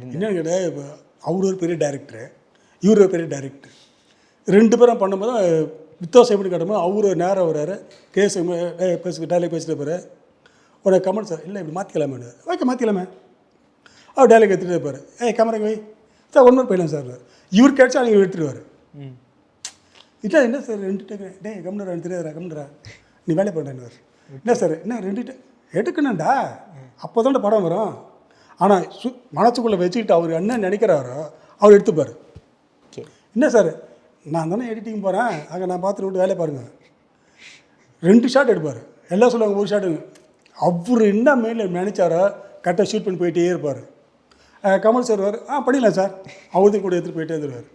என்னன்னு கேட்டால் இப்போ அவர் ஒரு பெரிய டைரக்டரு, இவர் ஒரு பெரிய டைரக்டர். 2 பேரும் பண்ணும்போது வித்தியாசம் எப்படி காட்டும்போது அவர் நேரம் வர்றாரு, கேஸ் டைலாக் பேசிட்டு போகிற உடனே கமெண்ட் சார் இல்லை இப்படி மாற்றிக்கலாமே, ஓகே மாற்றிக்கலாமே. அவர் டைலாக் எடுத்துகிட்டு இருப்பார், கேமராக்கு வை சார் ஒன் மோர் போயிடலாம் சார். இவர் கேட்சா நீங்கள் எடுத்துடுவார். இல்லை என்ன சார் 2 டேக்கு கம்னரா தெரியாதுரா கம்னரா நீ வேலை பண்ணுறேன்னு. என்ன சார் என்ன 2 டேக் எடுக்கணும்டா, அப்போ தான் படம் வரும். ஆனால் மனசுக்குள்ளே வச்சுக்கிட்டு அவர் என்ன நினைக்கிறாரோ அவர் எடுத்துப்பார். என்ன சார் நான் தானே எடிட்டிங் போகிறேன், அங்கே நான் பார்த்துட்டு விட்டு வேலையை பாருங்கள். 2 ஷாட் எடுப்பார். எல்லாம் சொல்லுவாங்க 1 ஷாட்டு. அவர் என்ன மெயிலில் நினைச்சாரோ கரெக்டாக ஷூட் பண்ணி போயிட்டே இருப்பார். கமல் சார் பண்ணிடலாம் சார், அவர்தான் கூட எடுத்துகிட்டு போயிட்டே இருந்துருவார்.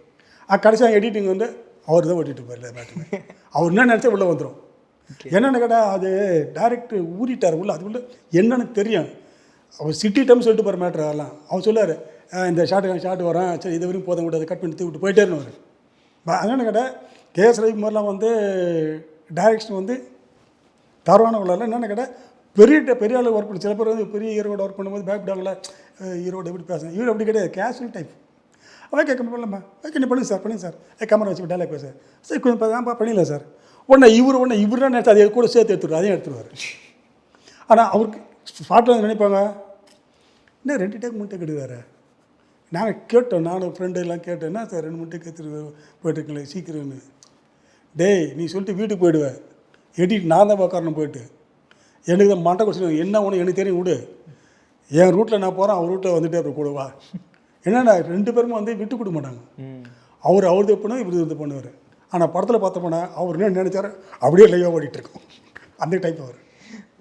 கடைசியாக எடிட்டிங் வந்து அவர் தான் ஓட்டிகிட்டு போயிடல பேட்டுமே. அவர் என்ன நினச்சா உள்ளே வந்துடும். என்னென்னு கேட்டால் அது டைரக்டர் ஊறிட்டார் உள்ள, அதுக்குள்ளே என்னென்னு தெரியும். அவர் சிட்டி டைம் சொல்லிட்டு போகிற மேட்ரு அதெல்லாம். அவர் சொல்லார் இந்த ஷாட்டு வரேன், சரி இது வரைக்கும் போதும் கூட அதை கட் பண்ணி விட்டு போயிட்டே இருந்தவர். என்னென்னு கேட்டால் கேஎஸ் ரவிக்குமார்லாம் வந்து டைரக்ஷன் வந்து தரவான உள்ளால. என்னென்னு கேட்டால் பெரிய ஆள் ஒர்க் பண்ணி சில பேர் வந்து பெரிய ஹீரோட ஒர்க் பண்ணும்போது பயப்படாங்களே ஹீரோட எப்படி பேசுகிறேன், ஹீரோ அப்படி கிடையாது, கேஷுவல் டைப். ஓகே பண்ணலாமா, ஓகே நீ பண்ணுங்க சார். கேமரா வச்சு டைலாக் பேச சரி கொஞ்சம் பண்ணிடலாம் சார். உடனே இவர் தான் நினச்சி அதை கூட சேர்த்து எடுத்துருவார், அதையும் எடுத்துருவார். ஆனால் அவருக்கு ஸ்பாட்டில் வந்து நினைப்பாங்க இன்னும் 2 டேக் 3 டேக் எடுக்கிறாரு. நாங்கள் கேட்டோம், நானும் ஃப்ரெண்டு எல்லாம் கேட்டேன், என்ன சார் 2 3 டேக் எடுத்துட்டு போயிட்டுருக்கீங்களே சீக்கிரம்னு. டேய் நீ சொல்லிட்டு வீட்டுக்கு போயிடுவேன், எடிட் நான் தான் உட்காரணும் போயிட்டு. எனக்கு தான் மண்டை குடிச்சு என்ன ஒன்று எனக்கு தெரியும் விடு, என் ரூட்டில் நான் போகிறேன், அவர் ரூட்டில் வந்துட்டே அப்புறம் கூடவா. என்னென்னா 2 பேருமே வந்து விட்டு கொடுக்க மாட்டாங்க. அவர் இது பண்ணுவார், இவர் இது பண்ணுவார். ஆனால் படத்தில் பார்த்தோம்னா அவர் என்ன நினைச்சாரு அப்படியே லைவாக ஓடிட்டுருக்கோம். அந்த டைப் அவர்.